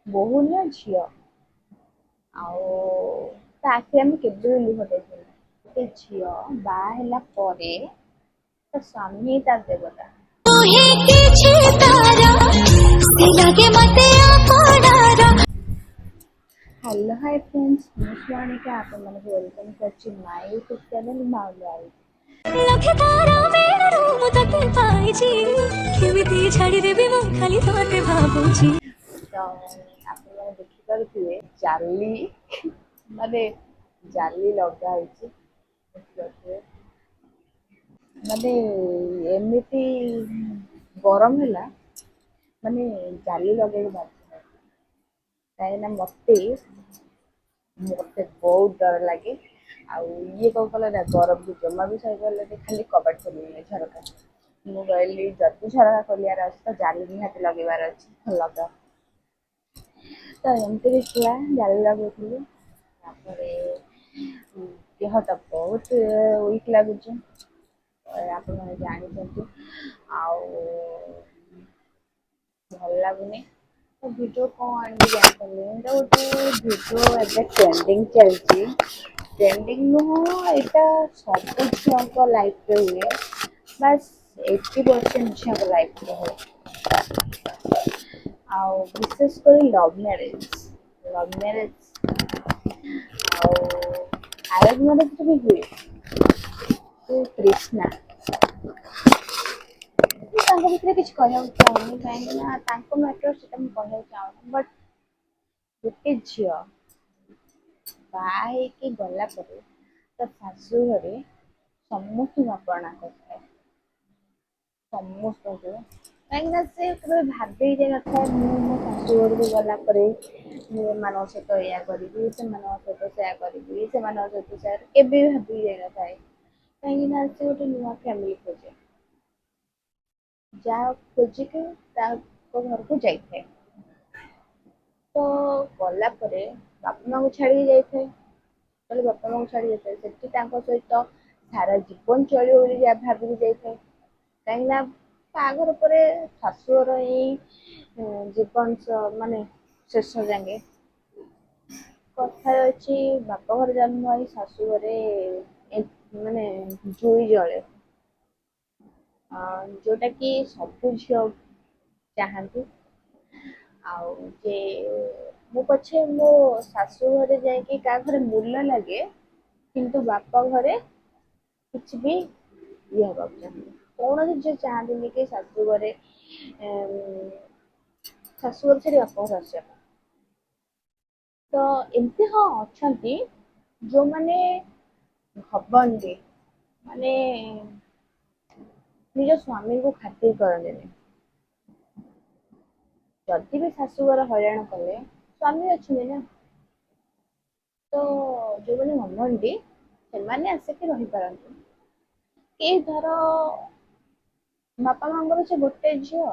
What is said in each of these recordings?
ବୋହୂ ନା ଝିଅ ଆଉ ତା ଆଖିରେ ଆମେ କେବେ ବି ଲୁହ ଦେଖିନୁ। ଗୋଟେ ଝିଅ ବାହା ହେଲା ପରେ ତା ସ୍ୱାମୀ ହିଁ ତାର ଦେବତା। ହ୍ୟାଲୋ ହାଇ ଫ୍ରେଣ୍ଡସ୍, ମୁଁ ସ୍ୱାଣିକା ଆପଣମାନଙ୍କୁ ୱେଲକମ୍ କରୁଛି ମାଇ ୟୁଟ୍ୟୁବ୍ ଚ୍ୟାନେଲ୍ ମାଉଲି। ତ ଆପଣମାନେ ଦେଖିପାରୁଥିବେ ଜାଲି ମାନେ ଜାଲି ଲଗା ହେଇଛି। ଦେଖିପାରୁଥିବେ ମାନେ ଏମିତି ଗରମ ହେଲା ମାନେ ଜାଲି ଲଗେଇକି ବାଧ୍ୟ, କାହିଁକିନା ମତେ ବହୁତ ଡର ଲାଗେ। ଆଉ ଇଏ କଣ କଲେ ନା ଗରମକୁ ଜମା ବି ସହିପାରିଲେନି, ଖାଲି କବାଟ ଖୋଲିଦେଲେ ଝରକା। ମୁଁ କହିଲି ଯଦି ଝରକା ଖୋଲିବାର ଅଛି ତ ଜାଲି ନିହାତି ଲଗେଇବାର ଅଛି, ଲଗାଅ। ତ ଏମିତି ବି ଥିଲା, ଜାଲି ଲଗେଇଥିଲି। ତାପରେ ଦେହଟା ବହୁତ ୱିକ୍ ଲାଗୁଛି, ଆପଣମାନେ ଜାଣିଛନ୍ତି। ଆଉ ଭଲ ଲାଗୁନି। ତ ଭିଡ଼ିଓ କଣ ଆଣିବି ଜାଣିପାରିଲିନି। ତ ଗୋଟେ ଭିଡ଼ିଓ ଏବେ ଟ୍ରେଣ୍ଡିଂ ଚାଲିଛି। ଟ୍ରେଣ୍ଡିଂ ନୁହଁ, ଏଇଟା ସବୁ ଝିଅଙ୍କ ଲାଇଫରେ ହୁଏ। ବାସ୍ 80% ଝିଅଙ୍କ ଲାଇଫରେ ହୁଏ। ଆଉ ବିଶେଷ କରି ଲଭ୍ ମ୍ୟାରେଜ ଆଉ ଆରେଞ୍ଜ ମ୍ୟାରେଜ ବି ହୁଏ। କ୍ରିଷ୍ଣା, ମୁଁ ତାଙ୍କ ଭିତରେ କିଛି କହିବାକୁ ଚାହୁଁନି, କାହିଁକି ନା ତାଙ୍କ ମ୍ୟାଟର ସେଟା ମୁଁ କହିବାକୁ ଚାହୁଁନି। ବଟ୍ ଗୋଟେ ଝିଅ ବାହା ହେଇକି ଗଲା ପରେ ତା ଶାଶୁ ଘରେ ସମସ୍ତଙ୍କୁ ଅପମାନ କରିଥାଏ, ସମସ୍ତଙ୍କୁ। କାହିଁକିନା ସେ କେବେ ଭାବି ଯାଇନଥାଏ ମୁଁ ମୋ ଶାଶୁ ଘରକୁ ଗଲା ପରେ ମୁଁ ଏମାନଙ୍କ ସହିତ ଏଇଆ କରିବି, ସେମାନଙ୍କ ସହିତ ସେୟା କରିବି, ସେମାନଙ୍କ ସହିତ ସେୟା, କେବେ ବି ଭାବି ଯାଇନଥାଏ। କାହିଁକି ନା ସେ ଗୋଟେ ନୂଆ ଫ୍ୟାମିଲି ଖୋଜେ, ଯାହା ଖୋଜିକି ତାଙ୍କ ଘରକୁ ଯାଇଥାଏ। ତ ଗଲା ପରେ ବାପା ମାଙ୍କୁ ଛାଡିକି ଯାଇଥାଏ। ବାପା ମାଙ୍କୁ ଛାଡି ଯାଇଥାଏ, ସେଠି ତାଙ୍କ ସହିତ ସାରା ଜୀବନ ଚଳିବ ବୋଲି ଯାହା ଭାବିକି ଯାଇଥାଏ। କାହିଁକି ନା ବାହାଘର ପରେ ଶାଶୁଘର ହିଁ ଜୀବନ ମାନେ ଶେଷ ଯାଙ୍ଗେ। କଥାରେ ଅଛି ବାପ ଘରେ ଜନ୍ମ ହେଇ ଶାଶୁ ଘରେ ମାନେ ଜୁଇ ଜଳେ। ଯୋଉଟା କି ସବୁ ଝିଅ ଚାହାନ୍ତି। ଆଉ ଯେ ମୁଁ ପଛେ ମୋ ଶାଶୁ ଘରେ ଯାଇକି କାହା ଘରେ ମୁଲ ଲାଗେ, କିନ୍ତୁ ବାପ ଘରେ କିଛି ବି ଇଏ ହବାକୁ ଚାହାନ୍ତି। କୌଣସି ଝିଅ ଚାହାନ୍ତିନି କି ଶାଶୁଘରେ ଶାଶୁଘର ଛାଡି ବାପଘର ଆସିବା ପାଇଁ। ତ ଏମିତି ହଁ ଅଛନ୍ତି ଯୋଉମାନେ ଭାବନ୍ତି, ମାନେ ନିଜ ସ୍ୱାମୀଙ୍କୁ ଖାତିର କରନ୍ତିନି। ଯଦି ବି ଶାଶୁଘର ହଇରାଣ କଲେ ସ୍ୱାମୀ ଅଛନ୍ତି ନା। ତ ଯୋଉମାନେ ମାନନ୍ତି ସେମାନେ ଆସିକି ରହିପାରନ୍ତି। ଏଇ ଧର ବାପା ମାଙ୍କର ସେ ଗୋଟେ ଝିଅ,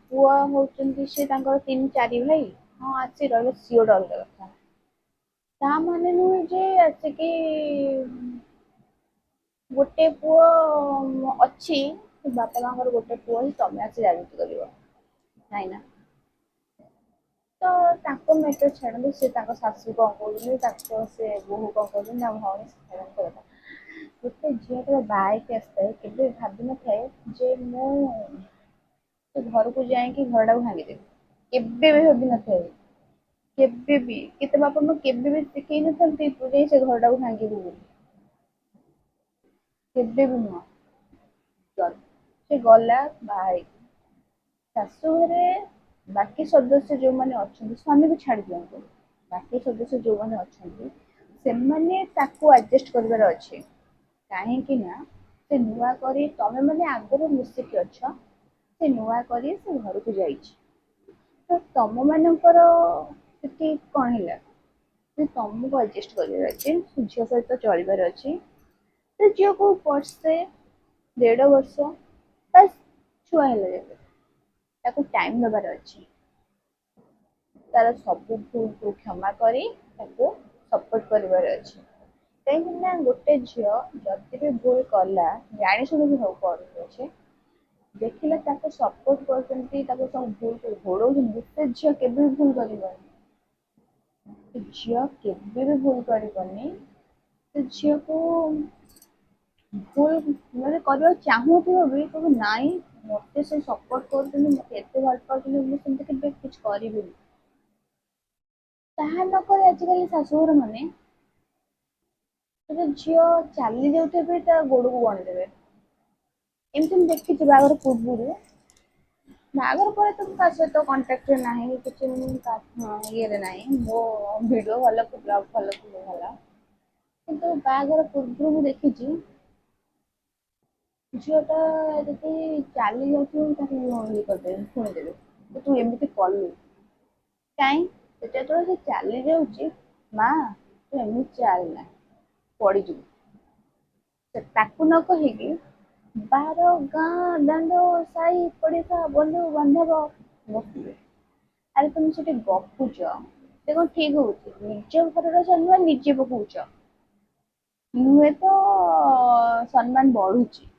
ପୁଅ ହଉଛନ୍ତି ସେ ତାଙ୍କର 3-4 ଭାଇ, ହଁ ଆସି ରହିବ ସିଏ ଗୋଟେ ଅଲଗା କଥା। ତା ମାନେ ନୁହେଁ ଯେ ଆସିକି ଗୋଟେ ପୁଅ ଅଛି, ବାପା ମାଙ୍କର ଗୋଟେ ପୁଅ ହିଁ ତମେ ଆସି ରାଜୁତି କରିବ, ନାଇଁ ନା। ତ ତାଙ୍କ ମ୍ୟାଟର ଛାଡନ୍ତୁ, ସେ ତାଙ୍କ ଶାଶୁ କଣ କହୁଛନ୍ତି, ତାଙ୍କ ସେ ବୋହୂ କଣ କହୁଛନ୍ତି, ତାଙ୍କ ଭଉଣୀ ସେମାନଙ୍କ କଥା। ଗୋଟେ ଝିଅ ଯେତେବେଳେ ବାହା ହେଇକି ଆସିଥାଏ କେବେ ଭାବିନଥାଏ ଯେ ମୁଁ ସେ ଘରକୁ ଯାଇକି ଘରଟାକୁ ଭାଙ୍ଗିଦେବି, କେବେ ବି ଭାବିନଥାଏ। କେବେ ବି କେତେ ବାପା ମାଆ କେବେ ବି ଶିଖେଇ ନଥାନ୍ତି ତୁ ଯାଇ ସେ ଘରଟାକୁ ଭାଙ୍ଗିବୁ ବୋଲି। କେବେ ବି ନୁହଁ। ସେ ଗଲା ବାହା ହେଇକି ଶାଶୁ ଘରେ ବାକି ସଦସ୍ୟ ଯୋଉମାନେ ଅଛନ୍ତି, ସ୍ୱାମୀକୁ ଛାଡି ଦିଅନ୍ତୁ, ବାକି ସଦସ୍ୟ ଯୋଉମାନେ ଅଛନ୍ତି ସେମାନେ ତାକୁ ଆଡଜଷ୍ଟ କରିବାର ଅଛି। କାହିଁକି ନା ସେ ନୂଆ କରି ତମେ ମାନେ ଆଗରୁ ମିଶିକି ଅଛ, ସେ ନୂଆ କରି ସେ ଘରକୁ ଯାଇଛି। ତ ତମ ମାନଙ୍କର ସେଠି କଣ ହେଲା? ଯେ ତମକୁ ଆଡଜଷ୍ଟ କରିବାର ଅଛି, ଝିଅ ସହିତ ଚଳିବାର ଅଛି। ସେ ଝିଅକୁ ବର୍ଷେ 1.5 ବର୍ଷ ବାସ୍ ଛୁଆ ହେଲା ଯାକେ ତାକୁ ଟାଇମ ଦବାର ଅଛି। ତାର ସବୁ ଭୁଲକୁ କ୍ଷମା କରି ତାକୁ ସପୋର୍ଟ କରିବାର ଅଛି। କାହିଁକି ନା ଗୋଟେ ଝିଅ ଯଦି ବି ଭୁଲ କଲା, ଜାଣି ଶୁଣିକି ହଉ କରୁଛି ପଛେ, ଦେଖିଲେ ତାକୁ ସପୋର୍ଟ କରୁଛନ୍ତି, ତାକୁ ସବୁ ଭୁଲ ଘୋଡଉଛନ୍ତି, ସେ ଝିଅ କେବେ ବି ଭୁଲ କରିବନି। ସେ ଝିଅ କେବେ ବି ଭୁଲ କରିବନି। ସେ ଝିଅକୁ ଭୁଲ ମାନେ କରିବାକୁ ଚାହୁଁଥିବ ବି କହିବ ନାଇଁ, ମତେ ସେ ସପୋର୍ଟ କରୁଛନ୍ତି, ମତେ ଏତେ ଭଲ ପାଉଛନ୍ତି, ମୁଁ ସେମିତି କେବେ କିଛି କରିବିନି। ତାହା ନକରି ଆଜିକାଲି ଶାଶୁଘର ମାନେ ଗୋଟେ ଝିଅ ଚାଲି ଯାଉଥିବେ ତା ଗୋଡକୁ ଗଣିଦେବେ। ଏମିତି ମୁଁ ଦେଖିଛି ବାହାଘର ପୂର୍ବରୁ। ବାହାଘର ପରେ ତ ମୁଁ ତା ସହିତ କଣ୍ଟାକ୍ଟରେ ନାହିଁ, କିଛି ମୁଁ ତା ଇଏରେ ନାହିଁ, ମୋ ଭିଡ଼ିଓ ଭଲ କି ବ୍ଲଗ୍ ଭଲ କି ଭଲ। କିନ୍ତୁ ବାହାଘର ପୂର୍ବରୁ ମୁଁ ଦେଖିଛି ଝିଅଟା ଯଦି ଚାଲି ଯାଉଥିବ ତାକୁ ଇଏ କରିଦେବେ, ଶୁଣିଦେବେ ଯେ ତୁ ଏମିତି କଲୁ କାଇଁ। ସେଟା ଯେତେବେଳେ ସେ ଚାଲି ଯାଉଛି, ମା ତୁ ଏମିତି ଚାଲନା, ପଡିଯିବୁ। ତାକୁ ନ କହିକି ବାହାର ଗାଁ ଦାଣ୍ଡ ସାହି ପଡିଶା ବନ୍ଧୁ ବାନ୍ଧବ ବସିବେ, ଆରେ ତମେ ସେଠି ଗପୁଛ, ସେ କଣ ଠିକ ହଉଛି? ନିଜ ଘରର ସମ୍ମାନ ନିଜେ ପକଉଛ। ନୁହେଁ ତ ସମ୍ମାନ ବଢୁଛି।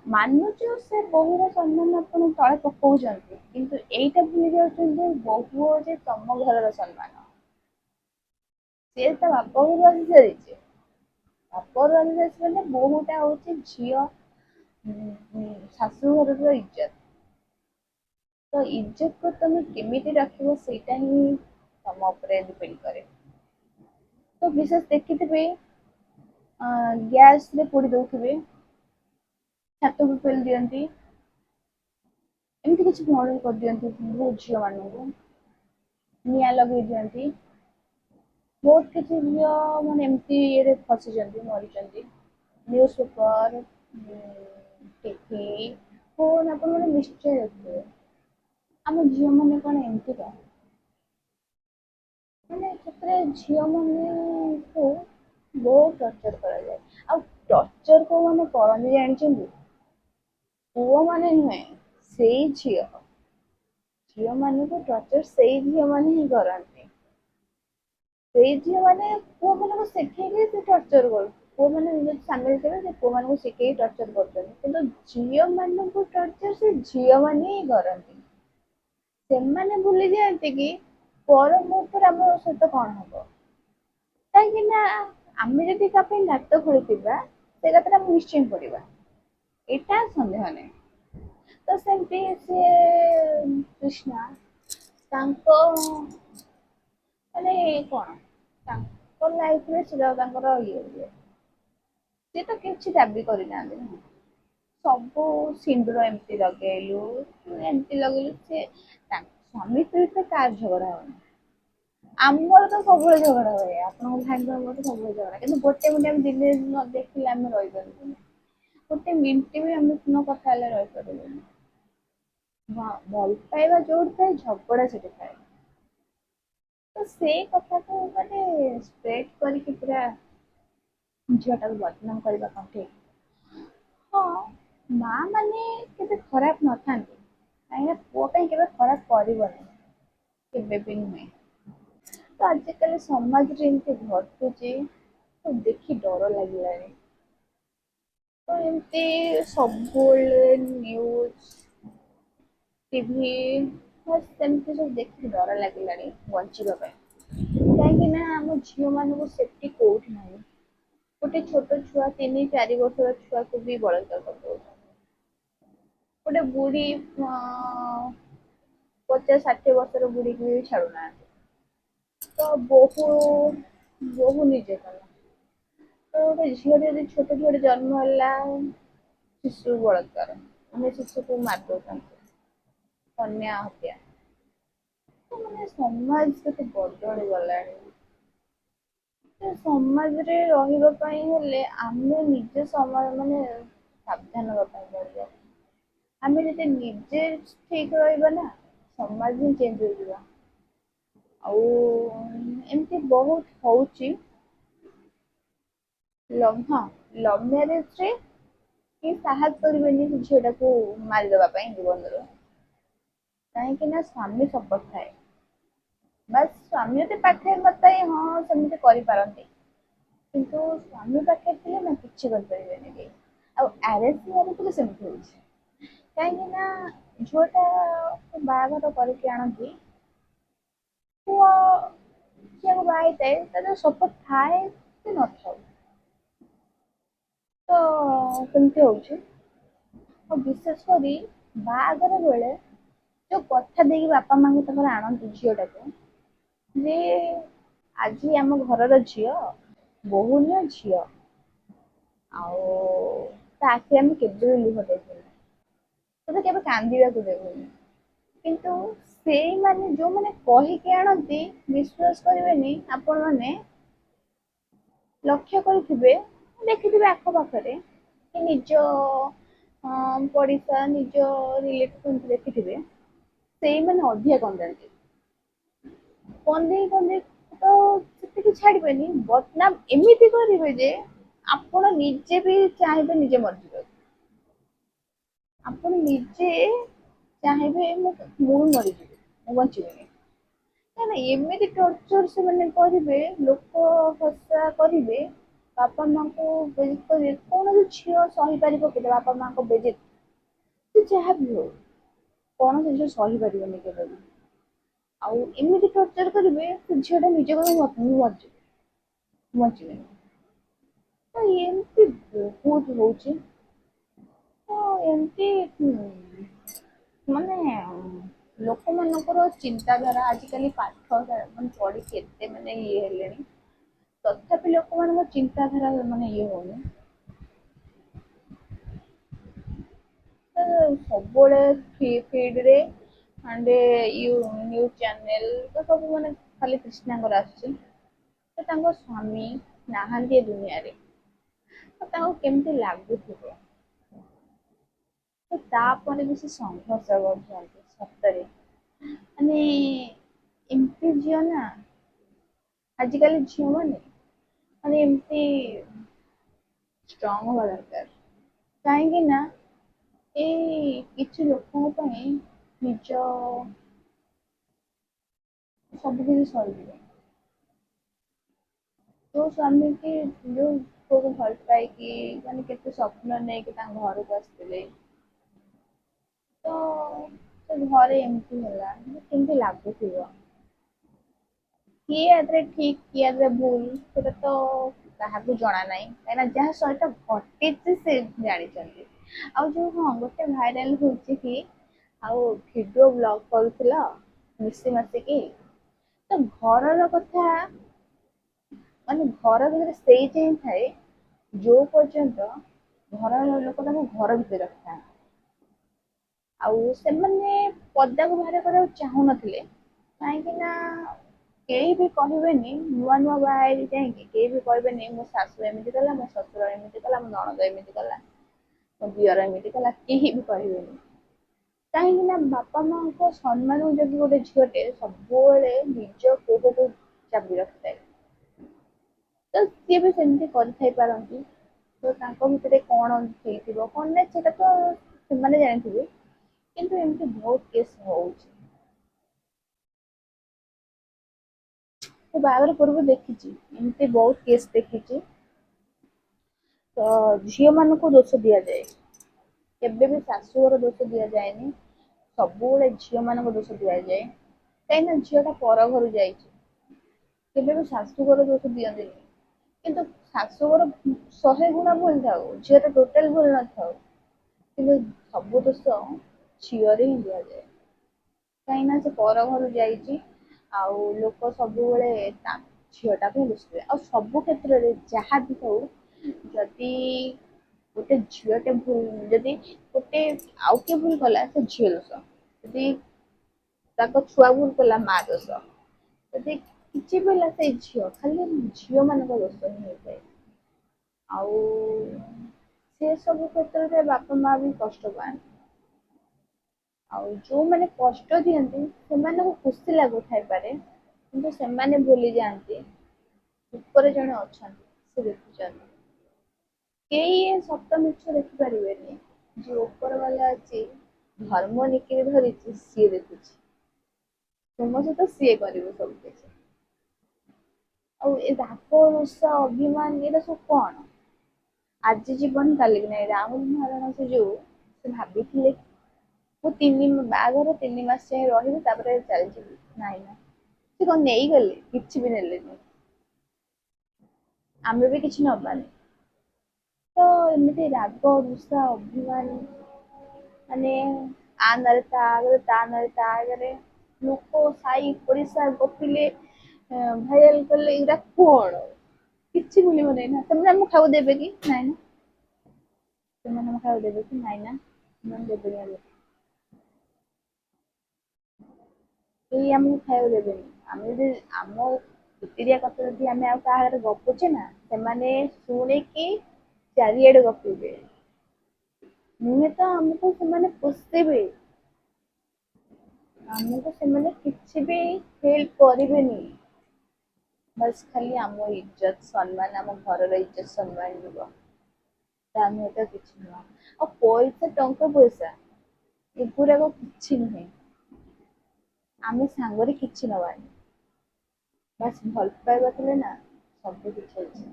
ମାନୁଛୁ ସେ ବୋହୂର ସମ୍ମାନ ଆପଣ ତଳେ ପକଉଛନ୍ତି, କିନ୍ତୁ ଏଇଟା ଭୁଲି ଯାଉଛନ୍ତି ଯେ ବୋହୂ ହଉଛି ତମ ଘରର ସମ୍ମାନ। ସେ ତା ବାପ ଘରୁ ଆସି ସାରିଛି, ବାପ ଘରୁ ଆସି ସାରିଛି ମାନେ ବୋହୂଟା ହଉଛି ଝିଅ ଶାଶୁ ଘରର ଇଜ୍ଜତ। ତ ଇଜ୍ଜତକୁ ତମେ କେମିତି ରଖିବ ସେଇଟା ହିଁ ତମ ଉପରେ ଡିପେଣ୍ଡ କରେ। ତ ବିଶେଷ ଦେଖିଥିବେ ଗ୍ୟାସ ରେ ପୋଡି ଦଉଥିବେ, ଛାତକୁ ପେଲି ଦିଅନ୍ତି, ଏମିତି କିଛି ମର୍ଡର କରିଦିଅନ୍ତି ବହୁତ ଝିଅ ମାନଙ୍କୁ, ନିଆଁ ଲଗେଇ ଦିଅନ୍ତି। ବହୁତ କିଛି ଝିଅ ମାନେ ଏମିତି ଇଏରେ ଫସିଛନ୍ତି, ମରିଛନ୍ତି। ନ୍ୟୁଜ ପେପର, ଟିଭି, ଫୋନ ଆପଣ ମାନେ ନିଶ୍ଚୟ ଦେଖିଥିବେ। ଆମ ଝିଅ ମାନେ କଣ ଏମିତିକା? ମାନେ ସେଥିରେ ଝିଅ ମାନଙ୍କୁ ବହୁତ ଟର୍ଚର କରାଯାଏ। ଆଉ ଟର୍ଚର କୋଉମାନେ କରନ୍ତି ଜାଣିଛନ୍ତି? ପୁଅ ମାନେ ନୁହେଁ, ସେଇ ଝିଅ। ଝିଅ ମାନଙ୍କୁ ଟର୍ଚର ସେଇ ଝିଅ ମାନେ ହିଁ କରନ୍ତି। ସେଇ ଝିଅ ମାନେ ପୁଅ ମାନଙ୍କୁ ଶିଖେଇକି ସେ ଟର୍ଚର କରୁ। ପୁଅ ମାନେ ଯଦି ସାଙ୍ଗରେ ଥିବେ ସେ ପୁଅ ମାନଙ୍କୁ ଶିଖେଇକି ଟର୍ଚର କରୁଛନ୍ତି, କିନ୍ତୁ ଝିଅ ମାନଙ୍କୁ ଟର୍ଚର ସେ ଝିଅ ମାନେ ହିଁ କରନ୍ତି। ସେମାନେ ଭୁଲି ଯାଆନ୍ତି କି ପର ମୁହୂର୍ତ୍ତରେ ଆମ ସହିତ କଣ ହବ। କାହିଁକି ନା ଆମେ ଯଦି ତା ପାଇଁ ଗାତ ଖୋଳିଥିବା ସେ ଗାତରେ ଆମେ ନିଶ୍ଚୟ ପଡିବା, ଏଇଟା ସନ୍ଦେହ ନାହିଁ। ତ ସେମିତି ସିଏ କୃଷ୍ଣା ତାଙ୍କ ମାନେ କଣ ତାଙ୍କ ଲାଇଫରେ ସେଟା ତାଙ୍କର ଇଏ ହୁଏ। ସିଏ ତ କିଛି ଦାବି କରିନାହାନ୍ତି ନା। ସବୁ ସିନ୍ଦୁର ଏମିତି ଲଗେଇଲୁ, ଏମିତି ଲଗେଇଲୁ, ସେ ତାଙ୍କ ସ୍ୱାମୀ ସହିତ କାହାର ଝଗଡା ହଉନି। ଆମର ତ ସବୁବେଳେ ଝଗଡା ହୁଏ, ଆପଣଙ୍କ ଭାଇଙ୍କ ମୋର ତ ସବୁବେଳେ ଝଗଡା, କିନ୍ତୁ ଗୋଟେ ମିନିଟ ଆମେ ଦିନେ ନ ଦେଖିଲେ ଆମେ ରହିପାରିବୁନି। ଗୋଟେ ମିନିଟ ବି ଆମେ ନ କଥା ହେଲେ ରହିପାରିବୁନି। ହଁ, ଭଲ ପାଇବା ଯୋଉଠି ଥାଏ ଝଗଡା ସେଠି ଥାଏ। ତ ସେଇ କଥାକୁ ମାନେ ସ୍ପ୍ରେଡ କରିକି ପୁରା ଝିଅଟାକୁ ବଦନାମ କରିବା କଣ ଠିକ? ହଁ, ମା ମାନେ କେବେ ଖରାପ ନଥାନ୍ତି, କାହିଁକିନା ପୁଅ ପାଇଁ କେବେ ଖରାପ କରିବନି, କେବେ ବି ନୁହେଁ। ତ ଆଜିକାଲି ସମାଜରେ ଏମିତି ଘଟୁଛି ତ ଦେଖି ଡର ଲାଗିଲାଣି। ତ ଏମିତି ସବୁବେଳେ ନ୍ୟୁଜ, ଟିଭି, ସେମିତି ସବୁ ଦେଖିକି ଡର ଲାଗିଲାଣି ବଞ୍ଚିବା ପାଇଁ। କାହିଁକି ନା ଆମ ଝିଅ ମାନଙ୍କୁ ସେଫ୍ଟି କୋଉଠି ନାହିଁ। ଗୋଟେ ଛୋଟ ଛୁଆ 3-4 ବର୍ଷର ଛୁଆକୁ ବି ବଳାତ୍କାର କରିଦଉଛନ୍ତି। ଗୋଟେ ବୁଢୀ 50-60 ବର୍ଷର ବୁଢୀକୁ ବି ଛାଡୁନାହାନ୍ତି। ତ ବୋହୂ ନିଜେ କଲା। ତ ଗୋଟେ ଝିଅ ଯଦି ଛୋଟ ଝିଅଟେ ଜନ୍ମ ହେଲା, ଶିଶୁ ବଳାତ୍କାର, ଆମେ ଶିଶୁକୁ ମାରି ଦଉଛନ୍ତି, କନ୍ୟା ହତ୍ୟା। ତ ମାନେ ସମାଜ କେତେ ବଦଳି ଗଲାଣି। ସେ ସମାଜରେ ରହିବା ପାଇଁ ହେଲେ ଆମେ ନିଜେ ମାନେ ସାବଧାନ ହବା ପାଇଁ ପଡିବ। ଆମେ ଯଦି ନିଜେ ଠିକ ରହିବା ନା, ସମାଜ ହିଁ ଚେଞ୍ଜ ହେଇଯିବ। ଆଉ ଏମିତି ବହୁତ ହଉଛି। ହଁ, ଲଭ୍ ମ୍ୟାରେଜରେ କେହି ସାହସ କରିବେନି ସେ ଝିଅଟାକୁ ମାରିଦବା ପାଇଁ ଜୀବନରୁ। କାହିଁକି ନା ସ୍ଵାମୀ ସପୋର୍ଟ ଥାଏ। ବାସ୍ ସ୍ଵାମୀ ଯଦି ପାଖରେ ନଥାଏ, ହଁ ସେମିତି କରିପାରନ୍ତି। କିନ୍ତୁ ସ୍ଵାମୀ ପାଖରେ ଥିଲେ ନା କିଛି କରିପାରିବେନି କେହି। ଆଉ ଆରେଞ୍ଜ ମ୍ୟାରେଜରେ ସେମିତି ହଉଛି। କାହିଁକି ନା ଝିଅଟା ବାହାଘର କରିକି ଆଣନ୍ତି, ପୁଅ ଝିଅକୁ ବାହା ହେଇଥାଏ ତାର ସପୋର୍ଟ ଥାଏ କି ନଥାଉ, ତ ସେମିତି ହଉଛି। ଆଉ ବିଶେଷ କରି ବାହାଘର ବେଳେ ଯୋଉ କଥା ଦେଇକି ବାପା ମାଙ୍କୁ ତାଙ୍କର ଆଣନ୍ତି ଝିଅଟାକୁ, ଯେ ଆଜି ଆମ ଘରର ଝିଅ, ବୋହୂ ନୁହଁ ଝିଅ, ଆଉ ତା ଆଖିରେ ଆମେ କେବେ ବି ଲୁହ ଦେବୁନି, ତତେ କେବେ କାନ୍ଦିବାକୁ ଦେବୁନି। କିନ୍ତୁ ସେଇମାନେ ଯୋଉମାନେ କହିକି ଆଣନ୍ତି, ବିଶ୍ୱାସ କରିବେନି ଆପଣ ମାନେ, ଲକ୍ଷ୍ୟ କରିଥିବେ, ଦେଖିଥିବେ ଆଖପାଖରେ କି ନିଜ ପଡିଶା, ନିଜ ରିଲେଟିଭ ଦେଖିଥିବେ, ସେଇମାନେ ଅଧିକା କନ୍ଦାନ୍ତି। କନ୍ଦେଇ କନ୍ଦେଇ ତ ସେତିକି ଛାଡିବେନି, ବଦନାମ ଏମିତି କରିବେ ଯେ ଆପଣ ନିଜେ ବି ଚାହିଁବେ ନିଜେ ମରିଯିବାକୁ। ଆପଣ ନିଜେ ଚାହିଁବେ ମୁଁ ମରିଯିବି, ମୁଁ ବଞ୍ଚିବିନି। ନା ନା, ଏମିତି ଟର୍ଚର ସେମାନେ କରିବେ, ଲୋକ ହସା କରିବେ, ବାପା ମାଙ୍କୁ ବେଇଜ୍ଜତ କରିବେ। କୌଣସି ଝିଅ ସହିପାରିବ କି ବାପା ମାଙ୍କ ବେଇଜ୍ଜତ? ସେ ଯାହା ବି ହଉ, କୌଣସି ଝିଅ ସହିପାରିବନି କେବେ ବି। ଆଉ ଏମିତି ଟର୍ଚର କରିବେ, ସେ ଝିଅଟା ନିଜେ କହିବ ମୁଁ ମରିଯିବି, ମୁଁ ବଞ୍ଚିବିନି। ତ ଏମିତି ବହୁତ ହଉଛି। ତ ଏମିତି ମାନେ ଲୋକମାନଙ୍କର ଚିନ୍ତାଧାରା ଆଜିକାଲି ପାଠ ମାନେ ପଢିକି ଏତେ ମାନେ ଇଏ ହେଲେଣି, ତଥାପି ଲୋକମାନଙ୍କ ଚିନ୍ତାଧାରା ମାନେ ଇଏ ହଉନି। ତ ସବୁବେଳେ ଫିଡରେ ଆଣ୍ଡ ନ୍ୟୁଜ ଚ୍ୟାନେଲ ତ ସବୁ ମାନେ ଖାଲି କ୍ରିଷ୍ଣାଙ୍କର ଆସୁଛି। ତ ତାଙ୍କ ସ୍ଵାମୀ ନାହାନ୍ତି ଏ ଦୁନିଆରେ, ତ ତାଙ୍କୁ କେମିତି ଲାଗୁଥିବ? ତ ତାପରେ ବି ସେ ସଂଘର୍ଷ କରୁଛନ୍ତି ସତରେ। ମାନେ ଏମିତି ଝିଅ ନା, ଆଜିକାଲି ଝିଅମାନେ ମାନେ ଏମିତି ଷ୍ଟ୍ରଙ୍ଗ ହବା ଦରକାର। କାହିଁକି ନା ଏଇ କିଛି ଲୋକଙ୍କ ପାଇଁ ନିଜ ସବୁ କିଛି ସରିଯିବ। ଯୋଉ ସ୍ୱାମୀ କି ଯୋଉ ପୁଅକୁ ଭଲ ପାଇକି ମାନେ କେତେ ସ୍ୱପ୍ନ ନେଇକି ତାଙ୍କ ଘରକୁ ଆସିଥିଲେ, ତ ସେ ଘରେ ଏମିତି ହେଲା, କେମିତି ଲାଗୁଥିବ? କିଏ ୟାଥିରେ ଠିକ କିଏ ୟାଥିରେ ଭୁଲ ସେଟା ତ କାହାକୁ ଜଣା ନାହିଁ, କାହିଁକିନା ଯାହା ସହିତ ଘଟିଛି ସେ ଜାଣିଛନ୍ତି। ଆଉ ଯୋଉ ହଁ ଗୋଟେ ଭାଇରାଲ ହଉଛି କି ଆଉ ଭିଡିଓ ବ୍ଲଗ କରୁଥିଲ ମିଶି ମାସିକି, ତ ଘରର କଥା ମାନେ ଘର ଭିତରେ ସେଇଠି ହିଁ ଥାଏ ଯୋଉ ପର୍ଯ୍ୟନ୍ତ ଘରର ଲୋକ ତାଙ୍କୁ ଘର ଭିତରେ ରଖିଥାନ୍ତି। ଆଉ ସେମାନେ ପଦାକୁ ବାହାର କରିବାକୁ ଚାହୁଁନଥିଲେ, କାହିଁକି ନା କେହି ବି କହିବେନି, ନୂଆ ନୂଆ ବାହା ହେଇକି ଯାଇକି କେହି ବି କହିବେନି ମୋ ଶାଶୁ ଏମିତି କଲା, ମୋ ଶଶୁର ଏମିତି କଲା, ମୋ ନଣନ୍ଦ ଏମିତି କଲା, ମୋ ଦିଅର ଏମିତି କଲା, କେହି ବି କହିବେନି। କାହିଁକି ନା ବାପା ମାଙ୍କ ସମ୍ମାନ ଯଦି ଗୋଟେ ଝିଅଟେ ସବୁବେଳେ ନିଜ ପୁଅକୁ ଜାବୁଡି ରଖିଥାଏ, ତ ସିଏ ବି ସେମିତି କରିଥାଇ ପାରନ୍ତି। ତ ତାଙ୍କ ଭିତରେ କଣ ହେଇଥିବ କଣ ନାହିଁ ସେଇଟା ତ ସେମାନେ ଜାଣିଥିବେ। କିନ୍ତୁ ଏମିତି ବହୁତ କେସ୍ ହଉଛି। ମୁଁ ବାହାଘର ପୂର୍ବରୁ ଦେଖିଛି, ଏମିତି ବହୁତ କେସ୍ ଦେଖିଛି। ତ ଝିଅ ମାନଙ୍କୁ ଦୋଷ ଦିଆଯାଏ, କେବେ ବି ଶାଶୁଘର ଦୋଷ ଦିଆଯାଏନି। ସବୁବେଳେ ଝିଅ ମାନଙ୍କୁ ଦୋଷ ଦିଆଯାଏ, କାହିଁକି ନା ଝିଅ ଟା ପର ଘରୁ ଯାଇଛି। କେବେ ବି ଶାଶୁଘର ଦୋଷ ଦିଅନ୍ତିନି, କିନ୍ତୁ ଶାଶୁଘର ଶହେ ଗୁଣା ଭୁଲ ଥାଉ, ଝିଅଟା ଟୋଟାଲ ଭୁଲ ନଥାଉ, କିନ୍ତୁ ସବୁ ଦୋଷ ଝିଅରେ ହିଁ ଦିଆଯାଏ। କାହିଁକି ନା ସେ ପର ଘରୁ ଯାଇଛି, ଆଉ ଲୋକ ସବୁବେଳେ ତା ଝିଅ ଟା କୁ ହିଁ ଦୋଷ ଦେବେ। ଆଉ ସବୁ କ୍ଷେତ୍ରରେ ଯାହା ବି ହଉ, ଯଦି ଗୋଟେ ଝିଅଟେ ଭୁଲ ଯଦି ଗୋଟେ ଆଉ କିଏ ଭୁଲ କଲା ସେ ଝିଅ ଦୋଷ, ଯଦି ତାଙ୍କ ଛୁଆ ଭୁଲ କଲା ମା ଦୋଷ, ଯଦି କିଛି ବି ହେଲା ସେଇ ଝିଅ, ଖାଲି ଝିଅ ମାନଙ୍କ ଦୋଷ ହିଁ ହେଇଥାଏ। ଆଉ ସେ ସବୁ କ୍ଷେତ୍ରରେ ବାପା ମା ବି କଷ୍ଟ ପାଆନ୍ତି। ଆଉ ଯୋଉମାନେ କଷ୍ଟ ଦିଅନ୍ତି ସେମାନଙ୍କୁ ଖୁସି ଲାଗୁଥାଇପାରେ, କିନ୍ତୁ ସେମାନେ ଭୁଲି ଯାଆନ୍ତି ଉପରେ ଜଣେ ଅଛନ୍ତି, ସେ ଦେଖୁଛନ୍ତି। କେହି ଏ ସତ ମିଛ ଦେଖିପାରିବେନି, ଯିଏ ଉପର ବାଲା ଅଛି ଧର୍ମ ନୀତିରେ ଧରିଛି ସିଏ ଦେଖୁଛି। ତୁମ ସହିତ ସିଏ କରିବ ସବୁ କିଛି। ଆଉ ଏ ରାଗ ରୁଷା ଅଭିମାନ ଏଇଟା ସବୁ କଣ? ଆଜି ଜୀବନ କାଲିକି ନାହିଁ, ରାହୁଲ ମହାରାଣା ସେ ଯୋଉ ସେ ଭାବିଥିଲେ ମୁଁ ବାହାଘର 3 ମାସ ଯାଏ ରହିବି ତାପରେ ଚାଲିଯିବି। ନାଇଁ ନା, ସେ କଣ ନେଇଗଲେ? କିଛି ବି ନେଲେନି। ଆମେ ବି କିଛି ନବାନି। ତ ଏମିତି ରାଗ ରୁଷା ଅଭିମାନ, ମାନେ ଆ ନାଁରେ ତା ଆଗରେ, ତା ନାଁରେ ତା ଆଗରେ, ଲୋକ ସାଇ ପଡିଶା ଗପିଲେ, ଭାଇରାଲ କଲେ, ଏଗୁରା କଣ? କିଛି ମିଳିବନି ନା। ସେମାନେ ଆମକୁ ଖାଇବାକୁ ଦେବେ କି? ନାଇଁ ନା। ସେମାନେ ଆମକୁ ଖାଇବାକୁ ଦେବେ କି? ନାଇଁ ନା, ସେମାନେ ଦେବେନି ଆମକୁ। କେହି ଆମକୁ ଖାଇବାକୁ ଦେବେନି। ଆମେ ଯଦି ଆମ ଭିତରିଆ କଥା ଯଦି ଆମେ ଆଉ କାହା ଆଗରେ ଗପୁଛେ ନା, ସେମାନେ ଶୁଣିକି ଚାରିଆଡେ ଗପିବେ। ନୁହେଁ ତ ଆମକୁ ସେମାନେ ପୋଷିବେ। ଆମକୁ ସେମାନେ କିଛି ବି ହେଲ୍ପ କରିବେନି। ବାସ୍ ଖାଲି ଆମ ଇଜ୍ଜତ ସମ୍ମାନ, ଆମ ଘରର ଇଜ୍ଜତ ସମ୍ମାନ ଯିବ। ତା ନୁହେଁ ତ କିଛି ନୁହଁ। ଆଉ ପଇସା, ଟଙ୍କା ପଇସା ଏଗୁରାକ କିଛି ନୁହେଁ। ଆମେ ସାଙ୍ଗରେ କିଛି ନବାନି। ବାସ୍ ଭଲ ପାଇବା ଥିଲେ ନା ସବୁ କିଛି ଅଛି।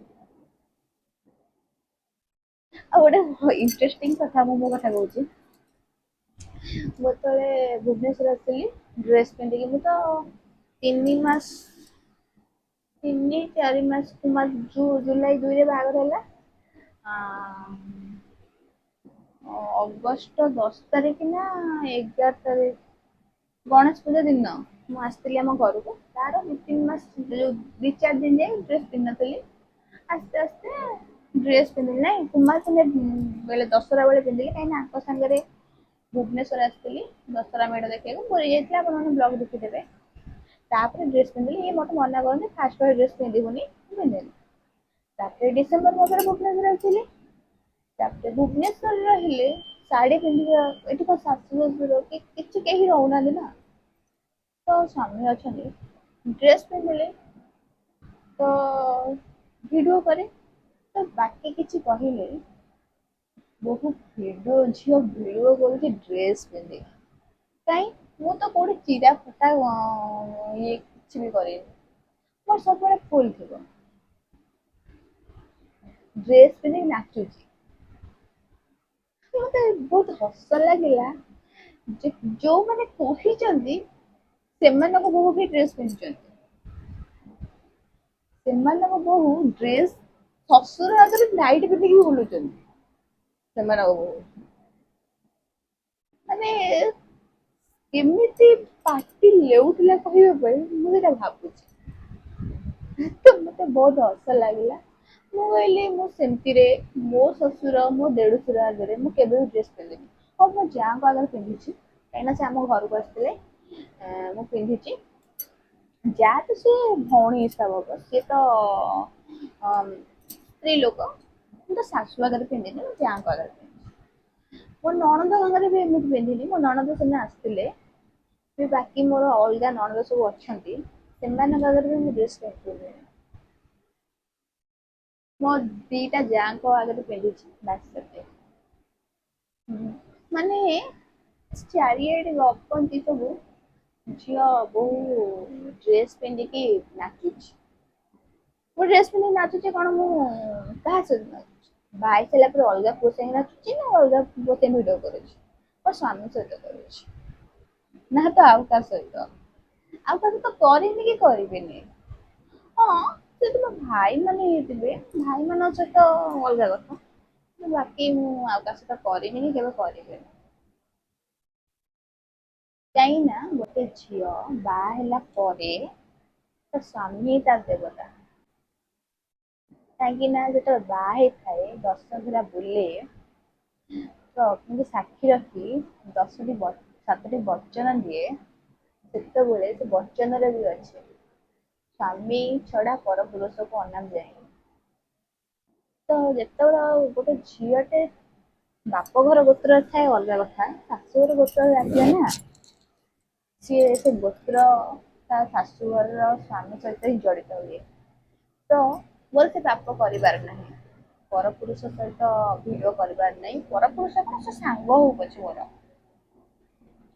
ଆଉ ଗୋଟେ ଇଣ୍ଟରେଷ୍ଟିଂ କଥା, ମୁଁ ମୋ କଥା କହୁଛି। ମୁଁ ଯେତେବେଳେ ଭୁବନେଶ୍ୱର ଆସିଲି ଡ୍ରେସ୍ ପିନ୍ଧିକି, ମୁଁ ତ 3 ମାସ, 3 4 ମାସ, ଜୁଲାଇ 2ରେ ବାହାଘର ହେଲା। ଅଗଷ୍ଟ 10 ତାରିଖ ନା 11 ତାରିଖ, ଗଣେଶ ପୂଜା ଦିନ ମୁଁ ଆସିଥିଲି ଆମ ଘରକୁ। ତାର 2 3 ମାସ, ଯୋଉ 2 4 ଦିନ ଯାଏ ଡ୍ରେସ୍ ପିନ୍ଧିନଥିଲି। ଆସ୍ତେ ଆସ୍ତେ ଡ୍ରେସ୍ ପିନ୍ଧିଲି। ନାଇଁ, କୁମାର ପୂର୍ଣ୍ଣିମା ବେଳେ, ଦଶହରା ବେଳେ ପିନ୍ଧିଲି, କାହିଁକି ନା ଆଙ୍କ ସାଙ୍ଗରେ ଭୁବନେଶ୍ୱର ଆସିଥିଲି ଦଶହରା ମେଢ ଦେଖିବାକୁ। ପୁରୀ ଯାଇଥିଲି, ଆପଣମାନେ ବ୍ଲଗ ଦେଖିଥିବେ। ତାପରେ ଡ୍ରେସ୍ ପିନ୍ଧିଲି। ଇଏ ମତେ ମନା କରନ୍ତି ଫାଷ୍ଟ ଫାଷ୍ଟ ଡ୍ରେସ୍ ପିନ୍ଧିବୁନି, ମୁଁ ପିନ୍ଧିଲି। ତାପରେ ଡିସେମ୍ବର ମାସରେ ଭୁବନେଶ୍ୱର ଆସିଲି। ତାପରେ ଭୁବନେଶ୍ୱରରେ ରହିଲେ ଶାଢୀ ପିନ୍ଧିବା, ଏଠି କଣ ଶାଶୁ ଶ୍ୱଶୁର କି କିଛି କେହି ରହୁନାହାନ୍ତି ନା, ତ ସ୍ୱାମୀ ଅଛନ୍ତି। ଡ୍ରେସ୍ ପିନ୍ଧିଲେ ତ ଭିଡ଼ିଓ କରେ, ତ ବାକି କିଛି କହିଲେ ବହୁତ ଭିଡ଼ିଓ, ଝିଅ ଭିଡ଼ିଓ କରୁଛି ଡ୍ରେସ୍ ପିନ୍ଧିକି। କାଇଁ, ମୁଁ ତ କୋଉଠି ଚିରା ଫଟା ଇଏ କିଛି ବି କରିନି। ମୋର ସବୁବେଳେ ଫୁଲ୍ ଥିବ। ଡ୍ରେସ୍ ପିନ୍ଧିକି ନାଚୁଛି। ମତେ ବହୁତ ହସ ଲାଗିଲା ଯେ ଯୋଉମାନେ କହିଛନ୍ତି ସେମାନଙ୍କ ବୋହୂ ବି ଡ୍ରେସ୍ ପିନ୍ଧୁଛନ୍ତି। ସେମାନଙ୍କ ବୋହୂ ଡ୍ରେସ୍, ଶ୍ୱଶୁର ଆଗରେ ନାଇଟି ପିନ୍ଧିକି ବୁଲୁଛନ୍ତି ସେମାନଙ୍କ ବୋହୂ। ମାନେ କେମିତି ପାଟି ଲେଉଥିଲା କହିବା ପାଇଁ, ମୁଁ ସେଇଟା ଭାବୁଛି। ତ ମତେ ବହୁତ ହସ ଲାଗିଲା। ମୁଁ କହିଲି, ମୁଁ ସେମିତିରେ ମୋ ଶ୍ୱଶୁର, ମୋ ଦେଢୁଶୁର ଆଗରେ ମୁଁ କେବେ ବି ଡ୍ରେସ୍ ପିନ୍ଧିନି। ହଁ, ମୋ ଯାଙ୍କ ଆଗରେ ପିନ୍ଧିଛି, କାହିଁକିନା ସେ ଆମ ଘରକୁ ଆସିଥିଲେ। ମୁଁ ପିନ୍ଧିଛି। ଯା ତ ସିଏ ଭଉଣୀ ହିସାବ ହବ, ସିଏ ତ ସ୍ତ୍ରୀ ଲୋକ। ମୁଁ ତ ଶାଶୁ ଆଗରେ ପିନ୍ଧିନି, ମୁଁ ଯାଙ୍କ ଆଗରେ ପିନ୍ଧିଛି। ମୋ ନଣନ୍ଦ ଆଗରେ ବି ଏମିତି ପିନ୍ଧିନି। ମୋ ନଣନ୍ଦ ସେଦିନ ଆସିଥିଲେ, ବାକି ମୋର ଅଲଗା ନଣନ୍ଦ ସବୁ ଅଛନ୍ତି, ସେମାନଙ୍କ ଆଗରେ ବି ମୁଁ ଡ୍ରେସ୍ ପିନ୍ଧିନି। ମୋ ଦିଟା ଯାଙ୍କ ଆଗରେ ପିନ୍ଧିଛି, ବାସ୍ ସେତିକି। ମାନେ ଚାରିଆଡେ ଗପନ୍ତି ସବୁ, ଝିଅ ବୋହୂ ଡ୍ରେସ୍ ପିନ୍ଧିକି ନାଚୁଛି। ମୁଁ ଡ୍ରେସ୍ ପିନ୍ଧିକି ନାଚୁଛି କଣ, ମୁଁ କାହା ସହିତ ନାଚୁଛି? ବାହା ହେଇ ସାରିଲା ପରେ ଅଲଗା ପୁଅ ସାଙ୍ଗେ ନାଚୁଛି ନା ଅଲଗା ପୁଅ ସାଙ୍ଗେ ଭିଡିଓ କରୁଛି? ମୋ ସ୍ୱାମୀ ସହିତ କରୁଛି, ନା ତ ଆଉ କାହା ସହିତ। ଆଉ କାହା ସହିତ କରିନି କି କରିବିନି। ହଁ, ଯଦି ମୋ ଭାଇ ମାନେ ହେଇଥିବେ, ଭାଇ ମାନଙ୍କ ସହିତ ଅଲଗା କଥା। ବାକି ମୁଁ ଆଉ କାହା ସହିତ କରିନି କି କେବେ କରିବିନି। କାହିଁକି ନା ଗୋଟେ ଝିଅ ବାହା ହେଲା ପରେ ତା ସ୍ୱାମୀ ତା ଦେବତା। କାହିଁକି ନା ଯେତେବେଳେ ବାହା ହେଇଥାଏ, 10 ଘେରା ବୁଲେ, ତ ଅଗ୍ନିକୁ ସାକ୍ଷୀ ରଖି 7ଟି ବଚନ ଦିଏ, ସେତେବେଳେ ସେ ବଚନରେ ବି ଅଛି ସ୍ୱାମୀ ଛଡା ପର ପୁରୁଷକୁ ଅନାନ୍ତି ନାହିଁ। ତ ଯେତେବେଳେ ଗୋଟେ ଝିଅଟେ ବାପ ଘର ଗୋତ୍ରରେ ଥାଏ ଅଲଗା କଥା, ଶାଶୁଘର ଗୋତ୍ରରେ ଆସିଲା ନା, ସିଏ ସେ ଗୋତ୍ର ତା ଶାଶୁଘରର ସ୍ୱାମୀ ସହିତ ହିଁ ଜଡିତ ହୁଏ। ତ ମୋର ସେ ପାପ କରିବାର ନାହିଁ। ପରପୁରୁଷ ସହିତ ଭିଡିଓ କରିବାର ନାହିଁ। ପରପୁରୁଷ କଣ, ସେ ସାଙ୍ଗ ହଉ ପଛେ ମୋର।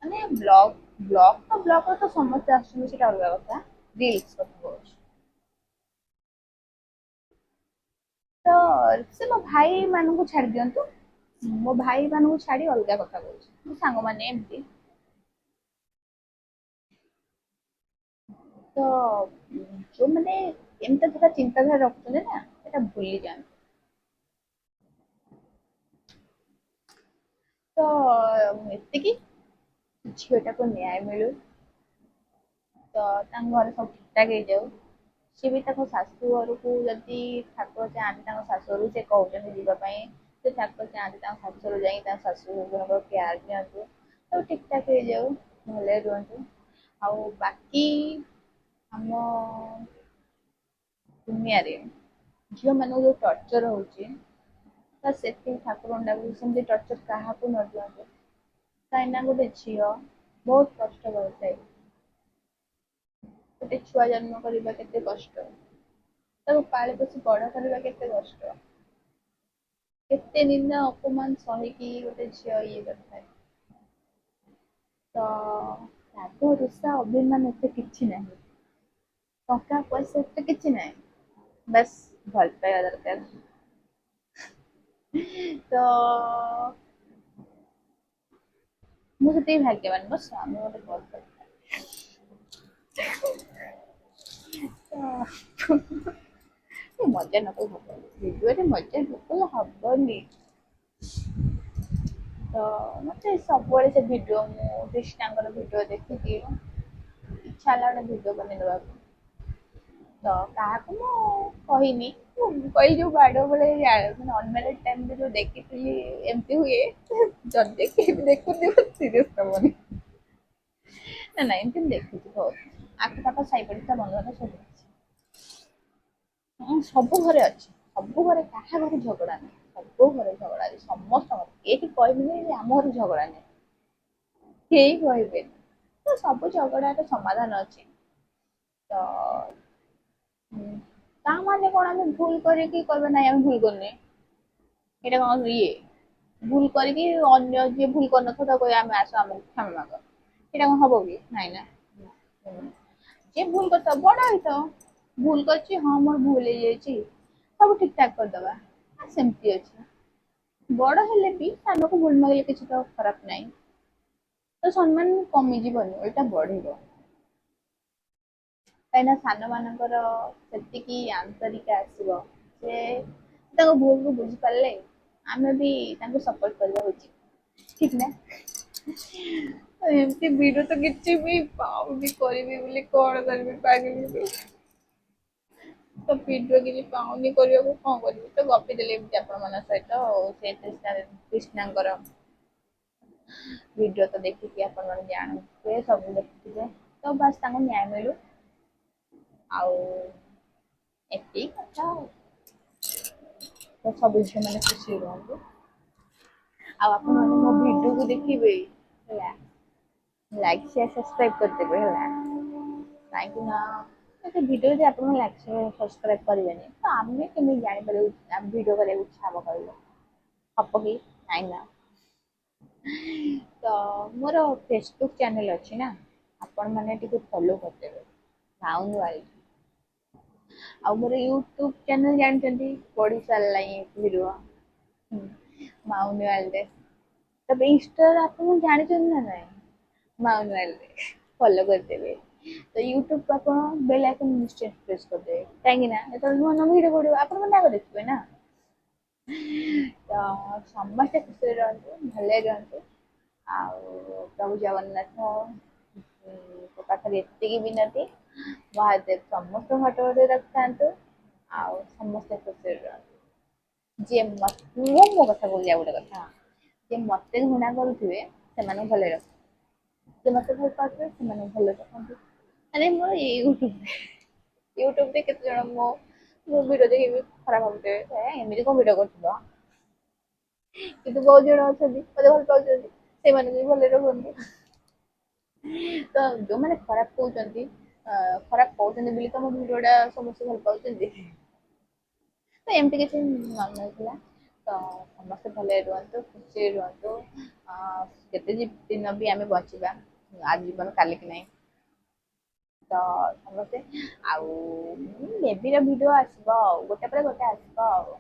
ମାନେ ବ୍ଲକ୍ ତ ସମସ୍ତେ ଆସୁଛନ୍ତି, ସେଟା ଅଲଗା କଥା। ରିଲ୍ସ କଥା କହୁଛି। ତ ସେ ମୋ ଭାଇ ମାନଙ୍କୁ ଛାଡି ଦିଅନ୍ତୁ, ମୋ ଭାଇ ମାନଙ୍କୁ ଛାଡି ଅଲଗା କଥା କହୁଛି, ମୋ ସାଙ୍ଗମାନେ ଏମିତି। ତ ଯୋଉମାନେ ଏମିତି ଧର ଚିନ୍ତାଧାରା ରଖୁଛନ୍ତି ନା ସେଟା ଭୁଲି ଯାଆନ୍ତି। ତ ଏତିକି, ଝିଅଟାକୁ ନ୍ୟାୟ ମିଳୁ, ତ ତାଙ୍କ ଘରେ ସବୁ ଠିକ ଠାକ ହେଇଯାଉ। ସିଏ ବି ତାଙ୍କ ଶାଶୁ ଘରକୁ ଯଦି ଠାକୁର ଚାହାନ୍ତି ତାଙ୍କ ଶାଶୁ ଘରକୁ ସେ କହୁଛନ୍ତି ଯିବା ପାଇଁ, ସେ ଠାକୁର ଚାହାନ୍ତି ତାଙ୍କ ଶାଶୁଘର ଯାଇକି ତାଙ୍କ ଶାଶୁ ଶଶୁରଙ୍କ ପ୍ୟାର ନିଅନ୍ତୁ, ସବୁ ଠିକ ଠାକ ହେଇଯାଉ, ଭଲରେ ରୁହନ୍ତୁ। ଆଉ ବାକି ଆମ ଦୁନିଆରେ ଝିଅ ମାନଙ୍କୁ ଯୋଉ ଟର୍ଚର ହଉଛି, ତ ସେତିକି ଠାକୁରଙ୍କୁ ଡାକୁଛି ସେମିତି ଟର୍ଚର କାହାକୁ ନ ଦିଅନ୍ତୁ। କାହିଁକିନା ଗୋଟେ ଝିଅ ବହୁତ କଷ୍ଟ କରିଥାଏ। ଗୋଟେ ଛୁଆ ଜନ୍ମ କରିବା କେତେ କଷ୍ଟ, ତାକୁ ପାଳି ପୋଷି ବଡ କରିବା କେତେ କଷ୍ଟ, କେତେ ନିନ୍ଦା ଅପମାନ ସହିକି ଗୋଟେ ଝିଅ ଇଏ କରିଥାଏ। ତ ରାଗ ରୁଷା ଅଭିମାନ ଏତେ କିଛି ନାହିଁ, ଟଙ୍କା ପଇସା ଏତେ କିଛି ନାହିଁ, ବାସ୍ ଭଲ ପାଇବା ଦରକାର। ତ ମୁଁ ସେତିକି ଭାଗ୍ୟବାନ ମୋ ସ୍ୱାମୀ ମତେ ବହୁତ ଭଲ ପାଏ। ଏ ମଜା ନ କଲେ ହବନି, ଭିଡିଓରେ ମଜା ନ କଲେ ହବନି। ତ ମତେ ସବୁବେଳେ ସେ ଭିଡିଓ, ମୁଁ କ୍ରିଷ୍ଣାଙ୍କର ଭିଡିଓ ଦେଖିକି ଇଚ୍ଛା ହେଲା ଗୋଟେ ଭିଡିଓ ବନେଇଦବାକୁ। ତ କାହାକୁ ମୁଁ କହିନି, ମୁଁ କହିଲି ଯୋଉ ବାଡ ବେଳେ ମାନେ ଅନମ୍ୟାରେଡ ଟାଇମରେ ଯୋଉ ଦେଖିଥିଲି ଏମିତି ହୁଏ, ଯଦି କେହି ବି ଦେଖୁଥିବ ସିରିୟସ୍ ନବନି। ନା ନା ଏମିତି ମୁଁ ଦେଖିଛି ବହୁତ, ଆଖପାଖ ସାଇ ପଡିଶା ବନ୍ଧୁବାନ୍ଧବ ସବୁ ଅଛି। ହଁ ସବୁ ଘରେ ଅଛି, ସବୁ ଘରେ କାହା ଘରେ ଝଗଡା ନାହିଁ, ସବୁ ଘରେ ଝଗଡା ଅଛି ସମସ୍ତଙ୍କର, କେହି କହିବେନି ଯେ ଆମ ଘରେ ଝଗଡା ନାହିଁ, କେହି କହିବେନି। ତ ସବୁ ଝଗଡାର ସମାଧାନ ଅଛି। ତ ତା ମାନେ କଣ ଆମେ ଭୁଲ କରିକି କହିବା ନାଇଁ ଆମେ ଭୁଲ କରିନେ, ଏଇଟା କଣ ଇଏ ଭୁଲ କରିକି ଅନ୍ୟ ଯିଏ ଭୁଲ କରିନଥିବ ତାକୁ କହିବା ଆମେ ଆସ ଆମକୁ କ୍ଷମା ମାଗ, ସେଇଟା କଣ ହବ କି, ନାଇଁ ନା। ଯିଏ ଭୁଲ କରିଥିବ ବଡ ହେଇଥାଉ, ଭୁଲ କରିଛି ହଁ ମୋର ଭୁଲ ହେଇଯାଇଛି ସବୁ ଠିକ ଠାକ କରିଦବା, ସେମିତି ଅଛି। ବଡ ହେଲେ ବି ସାନକୁ ଭୁଲ ମାଗିଲେ କିଛି ତ ଖରାପ ନାହିଁ। ତ ସମ୍ମାନ କମିଯିବନି ଓଲଟା ବଢିବ। କାହିଁକିନା ସାନ ମାନଙ୍କର ସେତିକି ଆନ୍ତରିକ ଆସିବ ଯେ ତାଙ୍କ ଭୁଲକୁ ବୁଝିପାରିଲେ ଆମେ ବି ତାଙ୍କୁ ସପୋର୍ଟ କରିବା ଉଚିତ, ଠିକ ନା। ଏମିତି ଭିଡିଓ ତ କିଛି ବି ପାଉନି କରିବି ବୋଲି, କଣ କରିବି ପାଗେଳି। ତ ଭିଡିଓ କିଛି ପାଉନି କରିବାକୁ, କଣ କରିବି ତ ଗପି ଦେଲି ଏମିତି ଆପଣ ମାନଙ୍କ ସହିତ ଆଉ ସେ କ୍ରିଷ୍ଣାଙ୍କର ଭିଡିଓ ତ ଦେଖିକି ଆପଣ ମାନେ ଜାଣୁଥିବେ, ସବୁ ଦେଖୁଥିବେ, ତ ବାସ୍ ତାଙ୍କୁ ନ୍ୟାୟ ମିଳୁ। ଆଉ ଏତିକି କଥା ଆଉ, ତ ସବୁ ଝିଅ ମାନେ ଖୁସି ରୁହନ୍ତୁ। ଆଉ ଆପଣ ମାନେ ମୋ ଭିଡିଓକୁ ଦେଖିବେ ହେଲା, ଲାଇକ୍ ସେୟାର ସବସ୍କ୍ରାଇବ କରିଦେବେ ହେଲା, କାହିଁକି ନା ଗୋଟେ ଭିଡିଓ ଯଦି ଆପଣ ଲାଇକ୍ ସେୟାର ସବସ୍କ୍ରାଇବ କରିବେନି ତ ଆମେ କେମିତି ଜାଣିପାରିବୁ ଆମ ଭିଡିଓ କରିବାକୁ ଇଚ୍ଛା ହବ କହିଲେ, ହବ କି, ନାଇଁ ନା। ତ ମୋର ଫେସବୁକ୍ ଚ୍ୟାନେଲ ଅଛି ନା, ଆପଣ ମାନେ ଟିକେ ଫଲୋ କରିଦେବେ, ମାଉନ୍ ୱାଇଲ୍ଡ। ଆଉ ମୋର ୟୁଟ୍ୟୁବ ଚ୍ୟାନେଲ ଜାଣିଛନ୍ତି, ପଢି ସାରିଲାଣି ଭିଡିଓ, ମାଉନ୍ ୱାଇଲ୍ଡ। ତାପରେ ଇନଷ୍ଟା ଆପଣ ଜାଣିଛନ୍ତି ନା ନାଇଁ, ମାଉନ୍ ୱାଇଲ୍ଡ ଫଲୋ କରିଦେବେ। ତ ୟୁଟ୍ୟୁବ ଆପଣ ବେଲ ଆଇକନ ନିଶ୍ଚୟ ପ୍ରେସ୍ କରିଦେବେ, କାହିଁକି ନା ଯେତେବେଳେ ନୂଆ ନୂଆ ଭିଡିଓ ପଡିବ ଆପଣ ମାନେ ଆଗ ଦେଖିବେ ନା। ତ ସମସ୍ତେ ଖୁସିରେ ରୁହନ୍ତୁ, ଭଲରେ ରୁହନ୍ତୁ। ଆଉ ପ୍ରଭୁ ଜଗନ୍ନାଥ ପାଖରେ ଏତିକି ବିନତି, ମହାଦେବ ସମସ୍ତଙ୍କ ହାତ ରଖିଥାନ୍ତୁ ଆଉ ସମସ୍ତେ ଖୁସିରେ ରୁହନ୍ତୁ। ଯିଏ ମୁଁ ମୋ କଥା କହୁଛି ଆଉ ଗୋଟେ କଥା, ଯିଏ ମତେ ଘୃଣା କରୁଥିବେ ସେମାନଙ୍କୁ ଭଲରେ ରଖ, ଯିଏ ମତେ ଭଲ ପାଉଥିବେ ସେମାନଙ୍କୁ ଭଲରେ ରଖନ୍ତୁ। ଆରେ ମୋର ୟୁଟ୍ୟୁବରେ କେତେ ଜଣ ମୋ ଭିଡିଓ ଦେଖିକି ଖରାପ ଭାବୁଥିବେ, ଏମିତି କଣ ଭିଡିଓ କରୁଥିଲ, କିନ୍ତୁ ବହୁତ ଜଣ ଅଛନ୍ତି ମତେ ଭଲ ପାଉଛନ୍ତି, ସେମାନଙ୍କୁ ବି ଭଲରେ ରଖନ୍ତୁ। ତ ଯୋଉମାନେ ଖରାପ କହୁଛନ୍ତି, ଖରାପ କହୁଛନ୍ତି ବୋଲି ତମ ଭିଡିଓ ଟା ସମସ୍ତେ ଭଲ ପାଉଛନ୍ତି, ତ ଏମିତି କିଛି ନଥିଲା। ତ ସମସ୍ତେ ଭଲରେ ରୁହନ୍ତୁ, ଖୁସିରେ ରୁହନ୍ତୁ, ଯେତେ ଦିନ ବି ଆମେ ବଞ୍ଚିବା, ଆଜି ଜୀବନ କାଲିକି ନାହିଁ। ତ ସମସ୍ତେ ଆଉ ବେବିର ଭିଡିଓ ଆସିବ ଆଉ ଗୋଟେ ପରେ ଗୋଟେ ଆସିବ ଆଉ।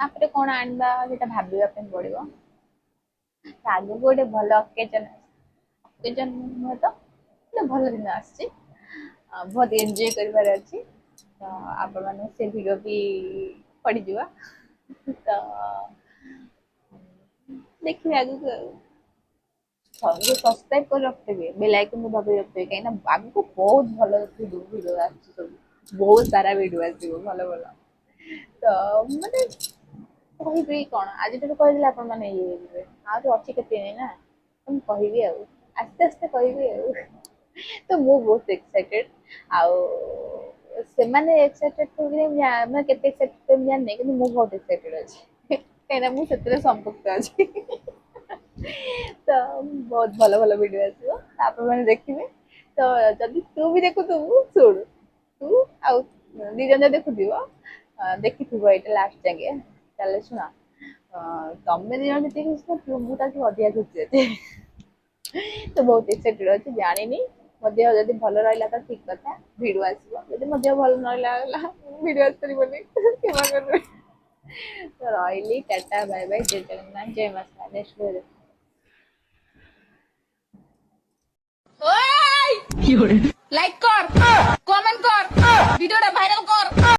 ତାପରେ କଣ ଆଣିବା ସେଟା ଭାବିବା ପାଇଁ ପଡିବ। ଆଗକୁ ଗୋଟେ ଭଲ ଅକେଜନ ଅକେଜନ ନୁହେଁ ତ ଗୋଟେ ଭଲ ଦିନ ଆସିଛି। ବହୁତ ଏନ୍ଜୟ କରିବାର ଅଛି। ତ ଆପଣ ମାନଙ୍କୁ ସେ ଭିଡିଓ ବି ପଡିଯିବ। ତ ଦେଖିବେ ଆଗକୁ ଆଉ। ସବସ୍କ୍ରାଇବ କରି ରଖିଥିବେ ବେଲ ଆଇକନ ଦବେଇ ରଖିଥିବେ କାହିଁକି ନା ଆଗକୁ ବହୁତ ଭଲ ଭିଡିଓ ଆସୁଛି ସବୁ ବହୁତ ସାରା ଭିଡିଓ ଆସିବ ଭଲ ଭଲ। ତ ମାନେ କହିବି କଣ ଆଜିଠାରୁ କହିଦେଲେ ଆପଣ ମାନେ ଇଏ ହେଇଯିବେ ଆହୁରି ଅଛି କେତେ ଦିନ ନା। ତ ମୁଁ କହିବି ଆଉ ଆସ୍ତେ ଆସ୍ତେ କହିବି ଆଉ। ତ ମୁଁ ବହୁତ ଏକ୍ସାଇଟେଡ ଆଉ ସେମାନେ ଏକ୍ସାଇଟେଡ ଥିବେ ମାନେ କେତେ ଏକ୍ସାଇଟେଡ ମୁଁ ଜାଣିନି କିନ୍ତୁ ମୁଁ ବହୁତ ଏକ୍ସାଇଟେଡ ଅଛି। କାହିଁକିନା ମୁଁ ସେଥିରେ ସମ୍ପୃକ୍ତ ଅଛି। ତ ବହୁତ ଭଲ ଭଲ ଭିଡିଓ ଆସିବ ଆପଣ ମାନେ ଦେଖିବେ। ତ ଯଦି ତୁ ବି ଦେଖୁଥିବୁ ଶୁଣୁ ତୁ ଆଉ ଦି ଜଣ ଯାକ ଦେଖୁଥିବ ଦେଖିଥିବ ଏଇଟା ଲାଷ୍ଟ ଯାକେ ତାହେଲେ ଶୁଣ ତମେ ଦି ଜଣ ଯେତିକି ଖୁସି ଥିବ ମୁଁ ତାଠୁ ଅଧିକା ଖୁସି ଅଛି। ତ ବହୁତ ଏକ୍ସାଇଟେଡ ଅଛି ଜାଣିନି ମୋ ଦେହ ଯଦି ଭଲ ରହିଲା ତ ଠିକ କଥା ଭିଡିଓ ଆସିବ ଯଦି ମୋ ଦେହ ଭଲ ନ ରହିଲା ଭିଡିଓ ଆସିପାରିବନି କ୍ଷମା କରିଦେବେ। ତ ରହିଲି ଟାଟା ବାଏ ବାଏ ଜୟ ଜଗନ୍ନାଥ ଜୟ ମା ଶାରଳା ନେକ୍ସଟ ଭିଡିଓ লাইক কর কমেন্ট কর ভিডিওটা ভাইরাল কর